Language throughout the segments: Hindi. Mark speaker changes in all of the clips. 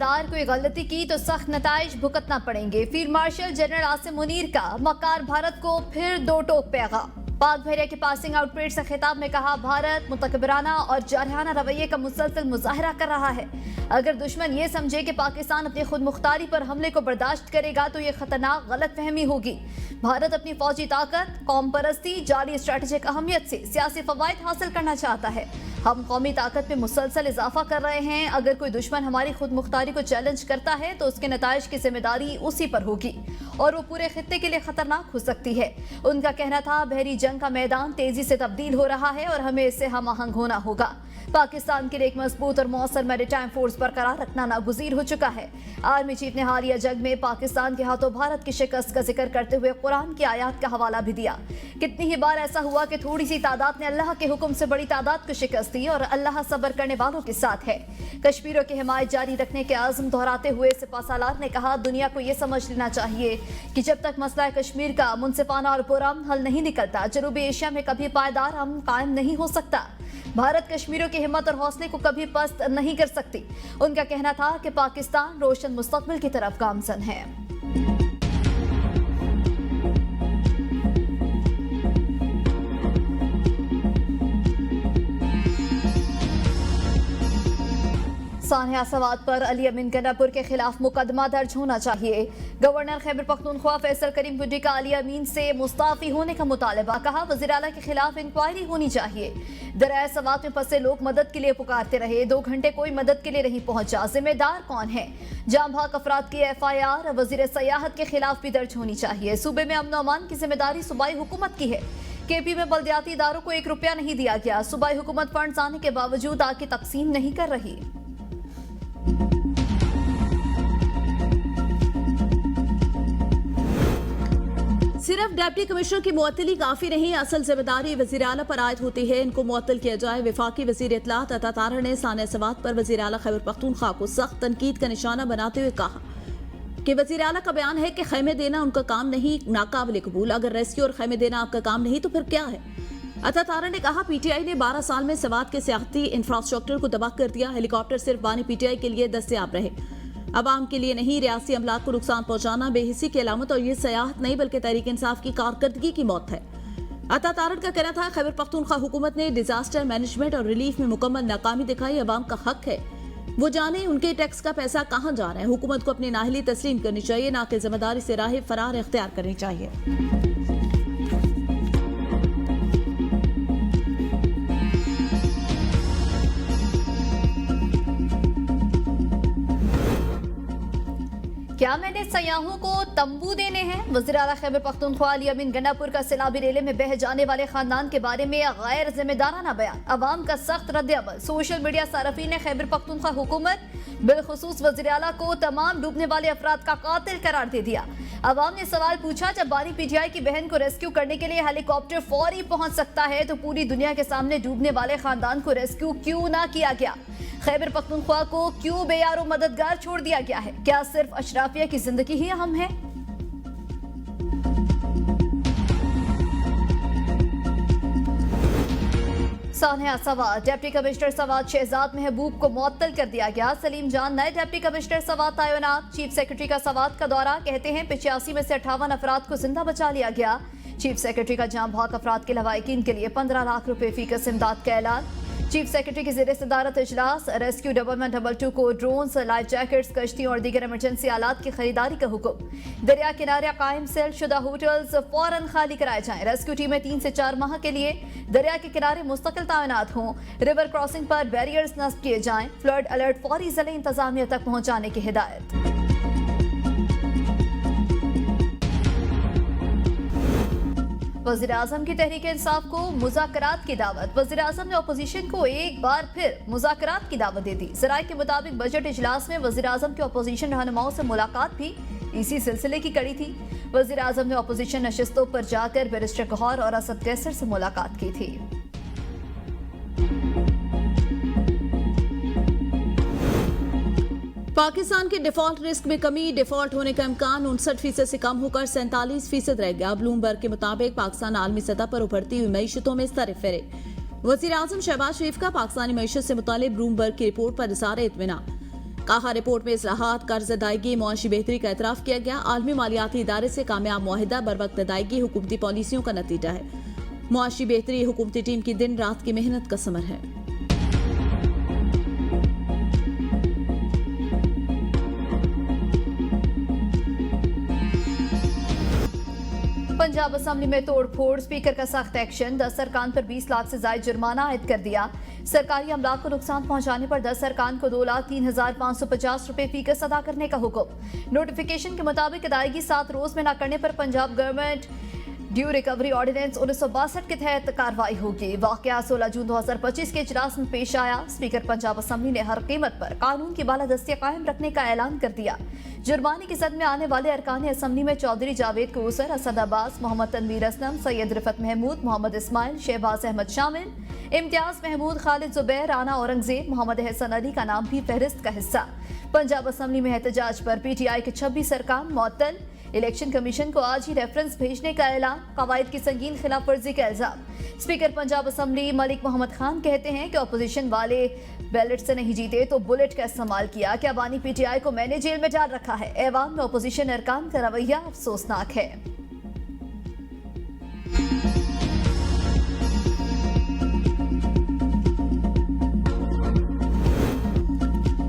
Speaker 1: खबरदार, कोई गलती की तो सख्त नताइज भुगतना पड़ेंगे। Field marshal general Asim Munir का मक्कार भारत को फिर दो टोक पैगाम। पाक बहरिया के पासिंग आउट परेड से खिताब में कहा, भारत मुतकबराना और जारहाना रवैये का मुसलसल मुजाहरा कर रहा है। अगर दुश्मन ये समझे कि पाकिस्तान अपनी खुद मुख्तारी पर हमले को बर्दाश्त करेगा तो ये खतरनाक गलत फहमी होगी। भारत अपनी फौजी ताकत, कौम परस्ती, जारी स्ट्रेटेजिक अहमियत से सियासी फवायद हासिल करना चाहता है। हम कौमी ताकत में मुसलसल इजाफा कर रहे हैं। अगर कोई दुश्मन हमारी खुद मुख्तारी को चैलेंज करता है तो उसके नताइज की जिम्मेदारी उसी पर होगी और वो पूरे खित्ते के लिए खतरनाक हो सकती है। उनका कहना था, बहरी जंग का मैदान तेजी से तब्दील हो रहा है और हमें इससे हम आहंग होना होगा। पाकिस्तान के लिए एक मजबूत और मौसर मैरीटाइम फोर्स बरकरार रखना नागुज़ीर हो चुका है। आर्मी चीफ ने हालिया जंग में पाकिस्तान के हाथों भारत की शिकस्त का जिक्र करते हुए कुरान की आयत का हवाला भी दिया। कितनी ही बार ऐसा हुआ कि थोड़ी सी तादाद ने अल्लाह के हुक्म से बड़ी तादाद को शिकस्त दी और अल्लाह सब्र करने वालों के साथ है। कश्मीरियों की हिमायत जारी रखने के आज़म दोहराते हुए सिपाहसालार ने कहा, दुनिया को यह समझ लेना चाहिए कि जब तक मसला कश्मीर का मुनसिफाना और पुरअमन हल नहीं निकलता, जनूबी एशिया में कभी पायदार अमन कायम नहीं हो सकता। भारत कश्मीरियों की हिम्मत और हौसले को कभी पस्त नहीं कर सकती। उनका कहना था कि पाकिस्तान रोशन मुस्तकबिल की तरफ गामजन है। सानिया सवात पर अली अमीन गन्नापुर के खिलाफ मुकदमा दर्ज होना चाहिए। गवर्नर खैबर पख्तूनख्वा फैसल करीम गुड्डी का अली अमीन से मुस्ताफी होने का मुतालबा। कहा, वज़ीर आला के खिलाफ इंक्वायरी होनी चाहिए। दरिया सवात में फंसे लोग मदद के लिए पुकारते रहे, 2 घंटे कोई मदद के लिए नहीं पहुंचा। जिम्मेदार कौन है? जाम भाग अफराद की FIR वज़ीर सयाहत के खिलाफ भी दर्ज होनी चाहिए। सूबे में अमन अमान की जिम्मेदारी सूबाई हुकूमत की है। KP में बल्दियाती इदारों को 1 रुपया नहीं दिया गया। सूबाई हुकूमत फंड्स आने के बावजूद आगे तकसीम नहीं कर रही।
Speaker 2: सिर्फ डिप्टी कमिश्नर की मुअत्तली काफी नहीं, असल जिम्मेदारी वज़ीर आला पर आयद होती है। इनको मुअत्तल किया जाए। वफाकी वज़ीर इत्तलात अता तारड़ ने सानिया सवात पर वज़ीर आला खैबर पख्तूनख्वा को सख्त तनकीद का निशाना बनाते हुए कहा कि वज़ीर आला का बयान है कि खैमे देना उनका काम नहीं, नाकाबिल कबूल। अगर रेस्क्यू और खैमे देना आपका काम नहीं तो फिर क्या है? अता तारड़ ने कहा, PTI ने 12 साल में सवात के सियाहती इंफ्रास्ट्रक्चर को तबाह कर दिया। हेलीकॉप्टर सिर्फ बानी PTI के लिए दस्तयाब रहे, अवाम के लिए नहीं। रियासी अमलाक को नुकसान पहुंचाना बेहिसी की अलामत और ये सयाहत नहीं बल्कि तहरीक इंसाफ की कारकर्दगी की मौत है। अता तारड़ का कहना था, खैबर पख्तूनख्वा हुकूमत ने डिजास्टर मैनेजमेंट और रिलीफ में मुकम्मल नाकामी दिखाई। अवाम का हक है वो जाने उनके टैक्स का पैसा कहाँ जा रहा है। हुकूमत को अपनी नाहली तस्लीम करनी चाहिए, ना कि जिम्मेदारी से राह फरार इख्तियार करनी चाहिए।
Speaker 1: क्या मैंने सयाहों को तंबू देने हैं? वज़ीर आला खैबर पख्तूनख्वा अली अमीन गन्नापुर का सैलाबी रेले में बह जाने वाले खानदान के बारे में गैर जिम्मेदाराना बयान। अवाम का सख्त रद्द-ए-अमल। सोशल मीडिया सारफीन ने खैबर पख्तूनख्वा हुकूमत बिलखुसूस वज़ीर आला को तमाम डूबने वाले अफराद का कातिल करार दे दिया। अवाम ने सवाल पूछा, जब बानी PTI की बहन को रेस्क्यू करने के लिए हेलीकॉप्टर फौरी पहुंच सकता है तो पूरी दुनिया के सामने डूबने वाले खानदान को रेस्क्यू क्यों ना किया गया? खैबर पख्तूनख्वा को क्यों बेयारो मददगार छोड़ दिया गया है? क्या सिर्फ अशराफिया की जिंदगी ही अहम है? सानिया सवात डिप्टी कमिश्नर सवात शहजाद महबूब को मुअत्तल कर दिया गया। सलीम जान नए डिप्टी कमिश्नर सवात तैनात। चीफ सेक्रेटरी का सवात का दौरा। कहते हैं 85 में से 58 अफराद को जिंदा बचा लिया गया। चीफ सेक्रेटरी का जाम भाग अफराद के लवाहिकीन के लिए 15 लाख रुपए फीकस इमदाद का ऐलान। चीफ सेक्रेटरी की ज़ेर सदारत इजलास। रेस्क्यू 1122 को ड्रोन्स, लाइफ जैकेट्स, कश्ती और दीगर इमरजेंसी आलात की खरीदारी का हुक्म। दरिया किनारे कायम सेल शुदा होटल्स फौरन खाली कराए जाएं। रेस्क्यू टीमें 3 से 4 माह के लिए दरिया के किनारे मुस्तकिल तैनात हों। रिवर क्रॉसिंग पर बैरियर्स नस्ब किए जाएं। फ्लड अलर्ट फौरी जिले इंतजामिया तक पहुंचाने की हिदायत। वज़ीर आज़म की तहरीक इंसाफ को मुज़ाकरात की दावत। वज़ीर आज़म ने अपोजिशन को एक बार फिर मुज़ाकरात की दावत दे दी। ज़राए के मुताबिक बजट इजलास में वज़ीर आज़म के अपोजिशन रहनुमाओं से मुलाकात भी इसी सिलसिले की कड़ी थी। वज़ीर आज़म ने अपोजिशन नशिस्तों पर जाकर बैरिस्टर गौहर और असद कैसर से मुलाकात की थी।
Speaker 2: पाकिस्तान के डिफॉल्ट रिस्क में कमी। डिफॉल्ट होने का इम्कान 59% से कम होकर 47% रह गया। ब्लूमबर्ग के मुताबिक पाकिस्तान आलमी सतह पर उभरती हुई मईशतों में सर फेरे। वज़ीर आज़म शहबाज शरीफ का पाकिस्तानी मईशत से मुतालिक ब्लूमबर्ग की रिपोर्ट पर इज़हार इत्मीनान। कहा रिपोर्ट में इस्लाहात, कर्ज अदायगी, मुआशी बेहतरी का एतराफ किया गया। आलमी मालियाती इदारे से कामयाब मुआहिदा, बरवक्त अदायगी हुकूमती पॉलिसियों का नतीजा है। मुआशी बेहतरी हुकूमती टीम की दिन रात की मेहनत का समर है।
Speaker 1: पंजाब असेंबली में तोड़फोड़, स्पीकर का सख्त एक्शन, 10 अरकान पर 20 लाख से ज्यादा जुर्माना आयद कर दिया। सरकारी अमलाक को नुकसान पहुंचाने पर 10 अरकान को 2,03,550 रुपए फीस अदा करने का हुक्म। नोटिफिकेशन के मुताबिक अदायगी 7 रोज में न करने पर Punjab government due recovery ordinance 1962 के तहत कार्रवाई होगी। वाकया 16 जून 2025 के इजलास में पेश आया। स्पीकर पंजाब असेंबली ने हर कीमत पर कानून की बालादस्ती कायम रखने का ऐलान कर दिया। जुर्माने की जद में आने वाले अरकान असेंबली में चौधरी जावेद कौसर, असद अब्बास, मोहम्मद तनवीर असलम, सैयद रिफत महमूद, मोहम्मद इस्माइल, शहबाज अहमद शामिल, इम्तियाज महमूद, खालिद जुबैर, राना औरंगजेब, मोहम्मद हसन अली का नाम भी फहरिस्त का हिस्सा। पंजाब असेंबली में एहतजाज पर पीटीआई के 26 अरकान मुअत्तल। इलेक्शन कमीशन को आज ही रेफरेंस भेजने का ऐलान। कवायद की संगीन खिलाफ वर्जी का इल्जाम। स्पीकर पंजाब असेंबली मलिक मोहम्मद खान कहते हैं कि अपोजिशन वाले बैलेट से नहीं जीते तो बुलेट का इस्तेमाल किया। क्या बानी पीटीआई को मैंने जेल में डाल रखा है? ऐवान में अपोजिशन अरकान का रवैया अफसोसनाक है।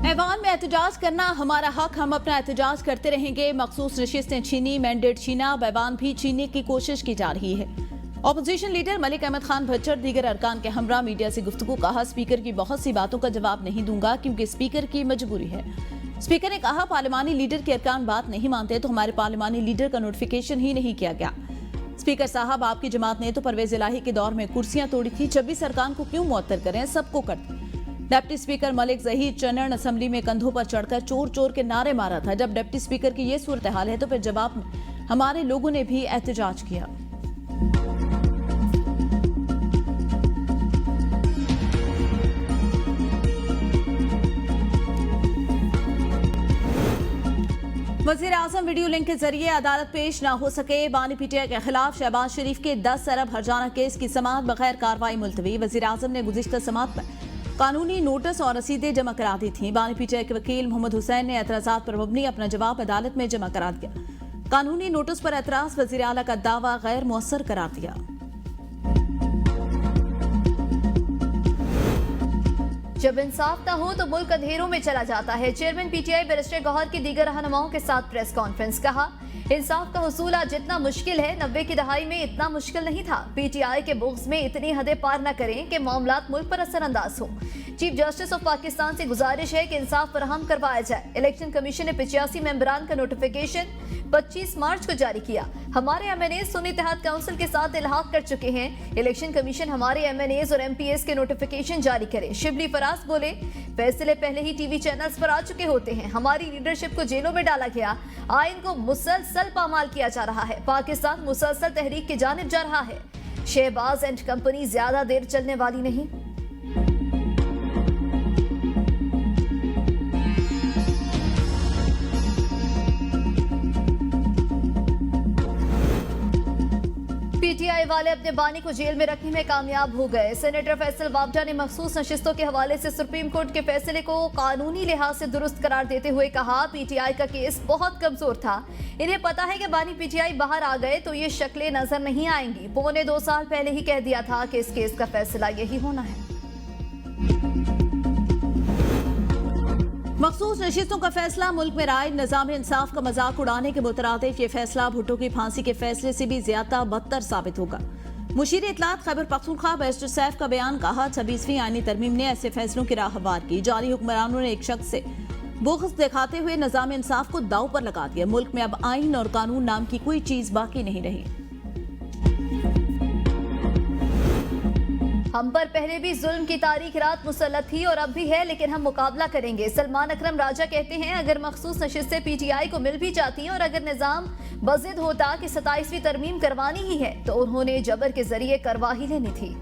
Speaker 2: ऐवान में एहतजाज करना हमारा हक, हम अपना एहतजाज करते रहेंगे। मखसूस नशिस्तें छीनी, मैंडेट छीना, ऐवान भी छीनने की कोशिश की जा रही है। अपोजिशन लीडर मलिक अहमद खान भच्चर दीगर अरकान के हमरा मीडिया से गुफ्तगू। कहा स्पीकर की बहुत सी बातों का जवाब नहीं दूंगा क्योंकि स्पीकर की मजबूरी है। स्पीकर ने कहा पार्लिमानी लीडर के अरकान बात नहीं मानते तो हमारे पार्लिमानी लीडर का नोटिफिकेशन ही नहीं किया गया। स्पीकर साहब, आपकी जमात ने तो परवेज इलाही के दौर में कुर्सियां तोड़ी थी, 26 अरकान को क्यों मुअत्तर करें? सबको करते। Deputy speaker Malik Zaheer Channan assembly में कंधों पर चढ़कर चोर चोर के नारे मारा था। जब डिप्टी स्पीकर की ये सूरत हाल है तो फिर जवाब में हमारे लोगों ने भी एहतजाज किया। वजीर आजम वीडियो लिंक के जरिए अदालत पेश न हो सके। बानी पीटीआई के खिलाफ शहबाज शरीफ के 10 अरब हर्जाना केस की समाअत बगैर कार्रवाई मुलतवी। वजीर आजम ने गुज़िश्ता समाअत पर कानूनी नोटिस और रसीदें जमा करा दी थी। बानी पीटीआई के वकील मोहम्मद हुसैन ने एतराजात पर मबनी अपना जवाब अदालत में जमा करा दिया। कानूनी नोटिस पर एतराज वजीर आला का दावा गैर मुअस्सर करार दिया।
Speaker 1: जब इंसाफ न हो तो मुल्क अंधेरों में चला जाता है। चेयरमैन पीटीआई बैरिस्टर गौहर की दीगर रहनुमाओं के साथ प्रेस कॉन्फ्रेंस। कहा इंसाफ का हुसूल आज जितना मुश्किल है 90 की दहाई में इतना मुश्किल नहीं था। पीटीआई के बुग़्ज़ में इतनी हदें पार न करें कि मामलात मुल्क पर असरअंदाज हो। चीफ जस्टिस ऑफ पाकिस्तान से गुजारिश है कि इंसाफ फराहम करवाया जाए। इलेक्शन कमीशन ने 85 मेंबरान का नोटिफिकेशन 25 मार्च को जारी किया। हमारे एमएनए सुन्नी इत्तेहाद काउंसिल के साथ इल्हाक कर चुके हैं। इलेक्शन कमीशन हमारे एमएनएज और एमपीएस के नोटिफिकेशन जारी करे। शिबली फराज बोले फैसले पहले ही टीवी चैनल्स पर आ चुके होते हैं। हमारी लीडरशिप को जेलों में डाला गया। आइन को मुसलसल पामाल किया जा रहा है। पाकिस्तान मुसलसल तहरीक की जानिब जा रहा है। शहबाज एंड कंपनी ज्यादा देर चलने वाली नहीं। पीटीआई वाले अपने बानी को जेल में रखने में कामयाब हो गए। सेनेटर फैसल वावडा ने मखसूस नशिस्तों के हवाले से सुप्रीम कोर्ट के फैसले को कानूनी लिहाज से दुरुस्त करार देते हुए कहा पीटीआई का केस बहुत कमजोर था। इन्हें पता है कि बानी पीटीआई बाहर आ गए तो ये शक्लें नजर नहीं आएंगी। 2.25 साल पहले ही कह दिया था कि इस केस का फैसला यही होना है।
Speaker 2: मखसूस नशिस्तों का फैसला मुल्क में राय निजाम इंसाफ का मजाक उड़ाने के मुतरादिफ ये फैसला भुट्टो की फांसी के फैसले से भी ज्यादा बदतर साबित होगा। मुशीर इत्तलात खैबर पख्तूनख्वा बैरिस्टर सैफ का बयान। कहा 26वीं आईनी तरमीम ने ऐसे फैसलों की राह हमवार की। जाली हुक्मरानों ने एक शख्स से बुग़्ज़ दिखाते हुए निजाम इंसाफ को दांव पर लगा दिया। मुल्क में अब आइन और कानून नाम की कोई चीज बाकी नहीं रही।
Speaker 1: हम पर पहले भी जुल्म की तारीख रात मुसल्लत थी और अब भी है, लेकिन हम मुकाबला करेंगे। सलमान अकरम राजा कहते हैं अगर मखसूस नशिस्तें पीटीआई को मिल भी जाती और अगर निजाम बज़िद होता कि 27वीं तरमीम करवानी ही है तो उन्होंने जबर के जरिए करवा ही लेनी थी।